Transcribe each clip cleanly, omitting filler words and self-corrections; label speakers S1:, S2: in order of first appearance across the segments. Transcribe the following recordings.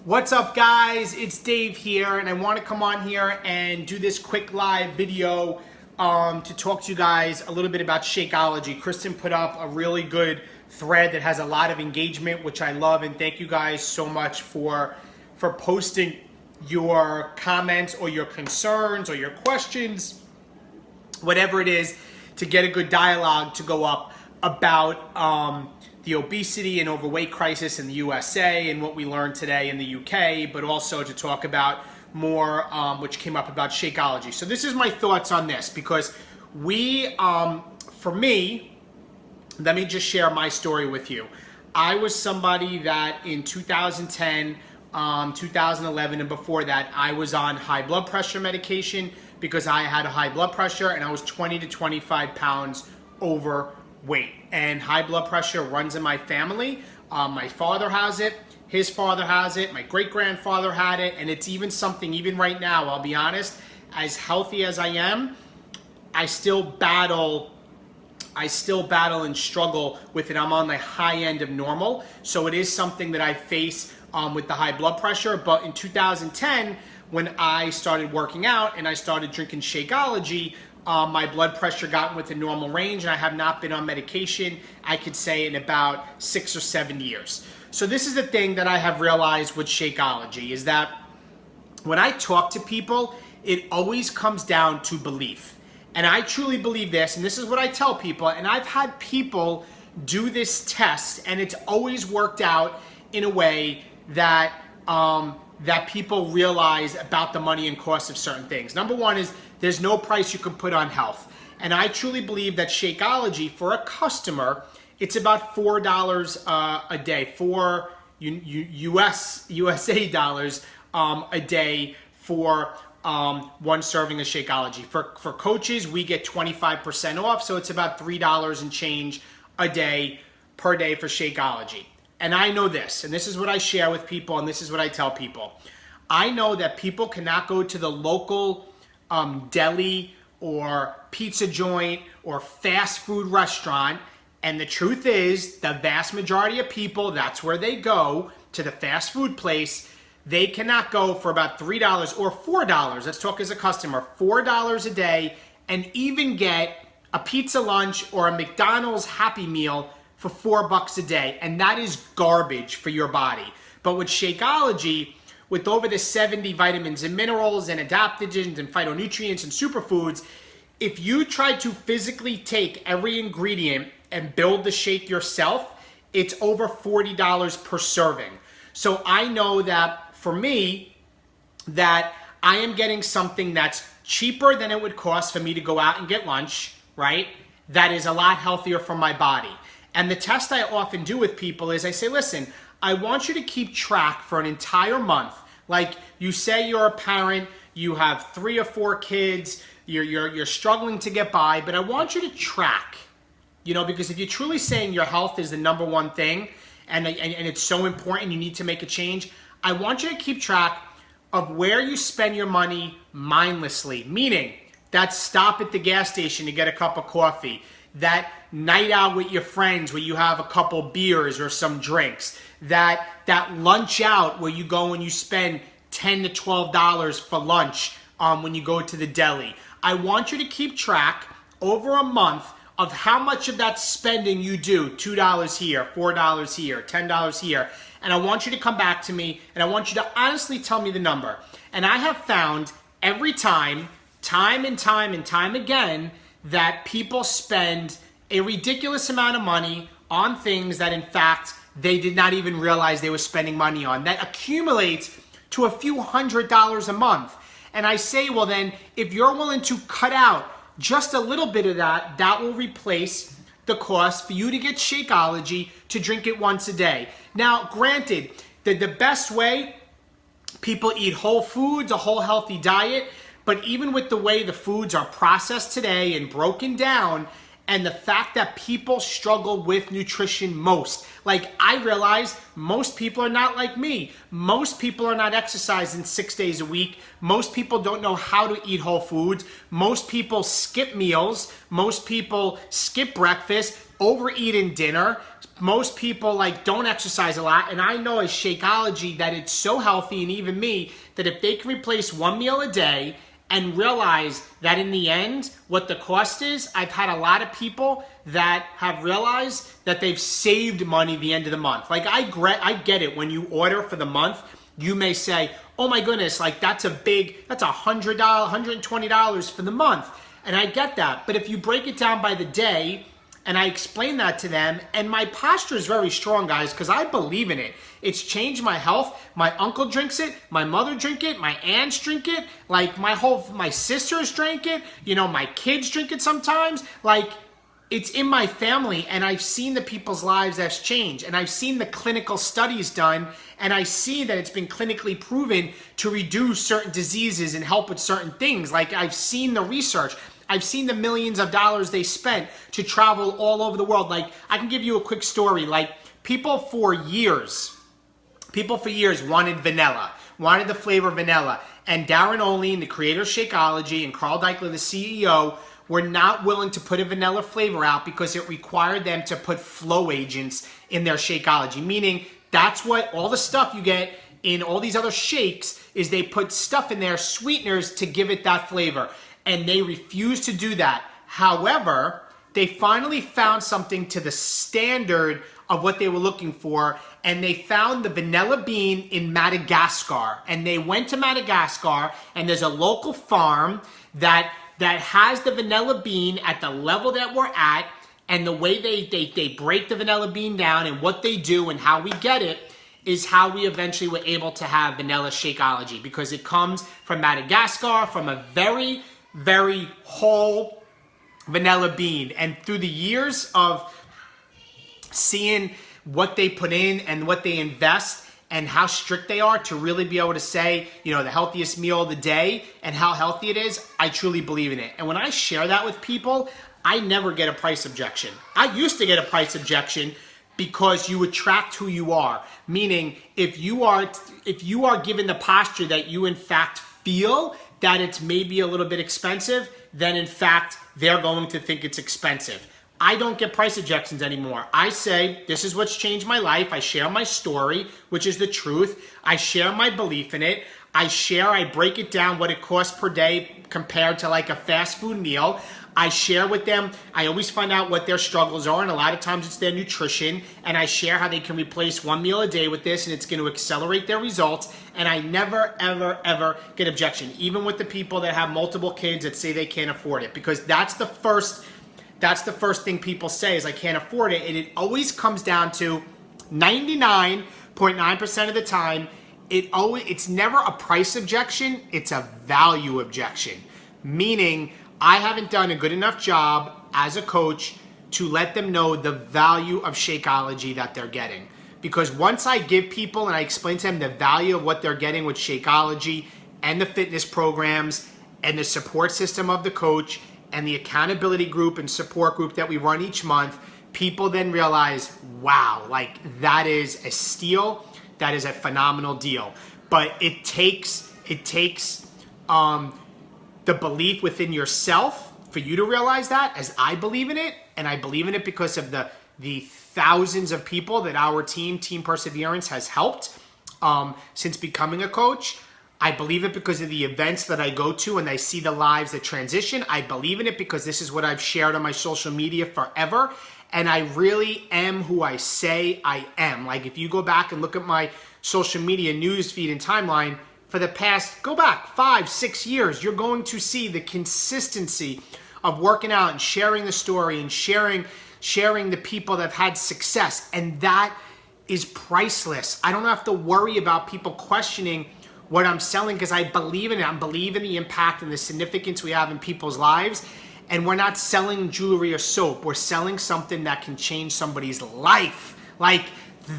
S1: What's up, guys? It's Dave here, and I want to come on here and do this quick live video to talk to you guys a little bit about Shakeology. Kristen put up a really good thread that has a lot of engagement, which I love, and thank you guys so much for posting your comments or your concerns or your questions, whatever it is, to get a good dialogue to go up about the obesity and overweight crisis in the USA and what we learned today in the UK, but also to talk about more which came up about Shakeology. So this is my thoughts on this, because for me, let me just share my story with you. I was somebody that in 2010, 2011, and before that, I was on high blood pressure medication because I had a high blood pressure and I was 20 to 25 pounds overweight. And high blood pressure runs in my family. My father has it, his father has it, my great-grandfather had it, and it's even something, even right now, I'll be honest, as healthy as I am, I still battle and struggle with it. I'm on the high end of normal, so it is something that I face with the high blood pressure. But in 2010, when I started working out and I started drinking Shakeology, my blood pressure got within normal range, and I have not been on medication, I could say, in about 6 or 7 years. So this is the thing that I have realized with Shakeology, is that when I talk to people, it always comes down to belief. And I truly believe this, and this is what I tell people, and I've had people do this test, and it's always worked out in a way that that people realize about the money and cost of certain things. Number one is there's no price you can put on health. And I truly believe that Shakeology, for a customer, it's about $4 a day, USA dollars a day for one serving of Shakeology. For coaches, we get 25% off, so it's about $3 and change a day per day for Shakeology. And I know this, and this is what I share with people, and this is what I tell people. I know that people cannot go to the local deli or pizza joint or fast food restaurant, and the truth is, the vast majority of people, that's where they go, to the fast food place. They cannot go for about $3 or $4, let's talk as a customer, $4 a day, and even get a pizza lunch or a McDonald's Happy Meal for $4 a day, and that is garbage for your body. But with Shakeology, with over the 70 vitamins and minerals and adaptogens and phytonutrients and superfoods, if you try to physically take every ingredient and build the shake yourself, it's over $40 per serving. So I know that for me, that I am getting something that's cheaper than it would cost for me to go out and get lunch, right? That is a lot healthier for my body. And the test I often do with people is I say, listen, I want you to keep track for an entire month. Like, you say you're a parent, you have 3 or 4 kids, you're struggling to get by, but I want you to track, because if you're truly saying your health is the number one thing and it's so important, you need to make a change, I want you to keep track of where you spend your money mindlessly, meaning that stop at the gas station to get a cup of coffee, that night out with your friends where you have a couple beers or some drinks, that lunch out where you go and you spend $10 to $12 for lunch when you go to the deli. I want you to keep track over a month of how much of that spending you do, $2 here, $4 here, $10 here, and I want you to come back to me, and I want you to honestly tell me the number. And I have found every time and time again, that people spend a ridiculous amount of money on things that, in fact, they did not even realize they were spending money on. That accumulates to a few $100s a month. And I say, well then, if you're willing to cut out just a little bit of that, that will replace the cost for you to get Shakeology to drink it once a day. Now, granted, the best way, people eat whole foods, a whole healthy diet, but even with the way the foods are processed today and broken down, and the fact that people struggle with nutrition most. Like, I realize most people are not like me. Most people are not exercising 6 days a week. Most people don't know how to eat whole foods. Most people skip meals. Most people skip breakfast. overeating dinner. Most people like don't exercise a lot, and I know as Shakeology that it's so healthy, and even me, that if they can replace one meal a day and realize that in the end, what the cost is, I've had a lot of people that have realized that they've saved money at the end of the month. Like I get it, when you order for the month, you may say, oh my goodness, like that's $100, $120 for the month. And I get that. But if you break it down by the day, and I explain that to them, and my posture is very strong, guys, because I believe in it. It's changed my health. My uncle drinks it. My mother drink it. My aunts drink it. Like my sisters drink it. You know, my kids drink it sometimes. Like, it's in my family, and I've seen the people's lives that's changed, and I've seen the clinical studies done, and I see that it's been clinically proven to reduce certain diseases and help with certain things. Like, I've seen the research. I've seen the millions of dollars they spent to travel all over the world. Like, I can give you a quick story. Like, people for years wanted vanilla, wanted the flavor vanilla. And Darren Olien, the creator of Shakeology, and Carl Deichler, the CEO, were not willing to put a vanilla flavor out because it required them to put flow agents in their Shakeology. Meaning, that's what all the stuff you get in all these other shakes is, they put stuff in there, sweeteners, to give it that flavor. And they refused to do that. However, they finally found something to the standard of what they were looking for, and they found the vanilla bean in Madagascar. And they went to Madagascar, and there's a local farm that has the vanilla bean at the level that we're at, and the way they break the vanilla bean down, and what they do and how we get it is how we eventually were able to have vanilla Shakeology, because it comes from Madagascar, from a very, very whole vanilla bean. And through the years of seeing what they put in and what they invest and how strict they are to really be able to say, you know, the healthiest meal of the day and how healthy it is, I truly believe in it. And when I share that with people, I never get a price objection. I used to get a price objection because you attract who you are. Meaning, if you are given the posture that you in fact feel that it's maybe a little bit expensive, then in fact, they're going to think it's expensive. I don't get price objections anymore. I say, this is what's changed my life. I share my story, which is the truth. I share my belief in it. I break it down what it costs per day compared to like a fast food meal. I share with them, I always find out what their struggles are, and a lot of times it's their nutrition, and I share how they can replace one meal a day with this, and it's going to accelerate their results, and I never, ever, ever get objection, even with the people that have multiple kids that say they can't afford it, because that's the first thing people say is, I can't afford it, and it always comes down to 99.9% of the time, it's never a price objection, it's a value objection, meaning I haven't done a good enough job as a coach to let them know the value of Shakeology that they're getting. Because once I give people and I explain to them the value of what they're getting with Shakeology and the fitness programs and the support system of the coach and the accountability group and support group that we run each month, people then realize, wow, like that is a steal, that is a phenomenal deal. But it takes the belief within yourself for you to realize that, as I believe in it, and I believe in it because of the thousands of people that our Team Perseverance has helped since becoming a coach. I believe it because of the events that I go to and I see the lives that transition. I believe in it because this is what I've shared on my social media forever. And I really am who I say I am. Like, if you go back and look at my social media news feed and timeline, for the past, go back 5-6 years, you're going to see the consistency of working out and sharing the story and sharing the people that have had success. And that is priceless. I don't have to worry about people questioning what I'm selling because I believe in it. I believe in the impact and the significance we have in people's lives. And we're not selling jewelry or soap. We're selling something that can change somebody's life. Like,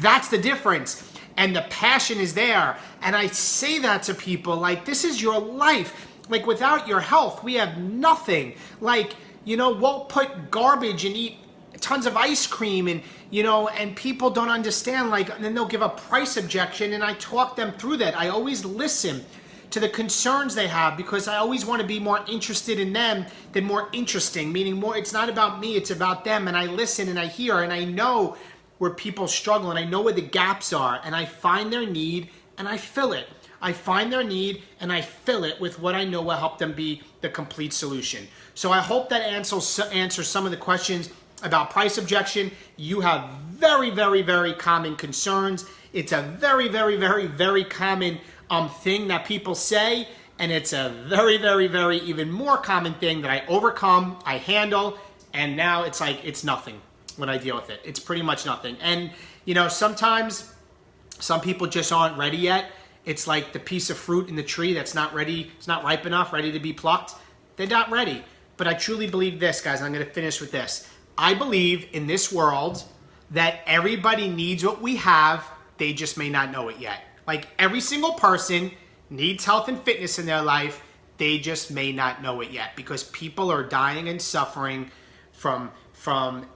S1: that's the difference. And the passion is there. And I say that to people, like, this is your life. Like, without your health, we have nothing. Like, you know, we'll put garbage and eat tons of ice cream and, you know, and people don't understand, like, and then they'll give a price objection and I talk them through that. I always listen to the concerns they have, because I always want to be more interested in them than more interesting, meaning more, it's not about me, it's about them. And I listen and I hear and I know where people struggle and I know where the gaps are, and I find their need and I fill it. I find their need and I fill it with what I know will help them be the complete solution. So I hope that answers some of the questions about price objection. You have very, very, very common concerns. It's a very, very, very, very common thing that people say, and it's a very, very, very even more common thing that I overcome, I handle, and now it's like it's nothing when I deal with it. It's pretty much nothing. And you know, sometimes some people just aren't ready yet. It's like the piece of fruit in the tree that's not ready, it's not ripe enough, ready to be plucked. They're not ready. But I truly believe this, guys, and I'm going to finish with this. I believe in this world that everybody needs what we have, they just may not know it yet. Like every single person needs health and fitness in their life, they just may not know it yet, because people are dying and suffering from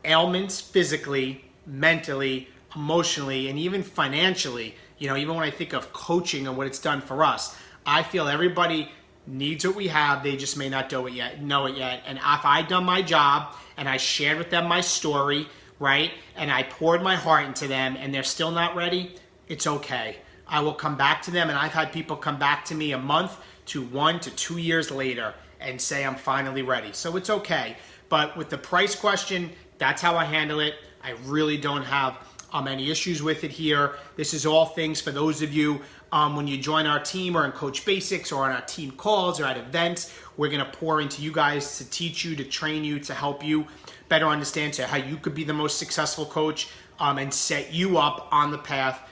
S1: ailments physically, mentally, emotionally, and even financially. You know, even when I think of coaching and what it's done for us, I feel everybody needs what we have, they just may not know it yet. And if I done my job and I shared with them my story, right, and I poured my heart into them and they're still not ready, it's okay. I will come back to them, and I've had people come back to me a month to 1 to 2 years later and say I'm finally ready. So it's okay. But with the price question, that's how I handle it. I really don't have any issues with it here. This is all things for those of you when you join our team or in Coach Basics or on our team calls or at events. We're going to pour into you guys to teach you, to train you, to help you better understand how you could be the most successful coach and set you up on the path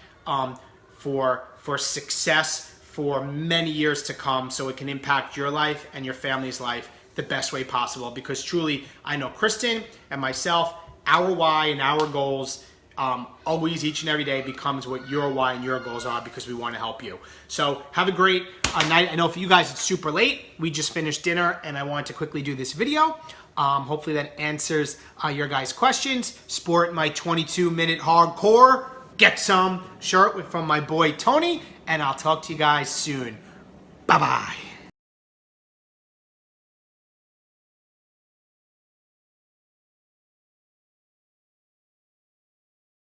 S1: for success for many years to come, so it can impact your life and your family's life the best way possible. Because truly, I know Kristen and myself, our why and our goals always, each and every day, becomes what your why and your goals are, because we want to help you. So have a great night. I know for you guys it's super late. We just finished dinner and I wanted to quickly do this video. Hopefully that answers your guys' questions. Sport my 22-minute hardcore Get Some shirt from my boy Tony, and I'll talk to you guys soon. Bye-bye.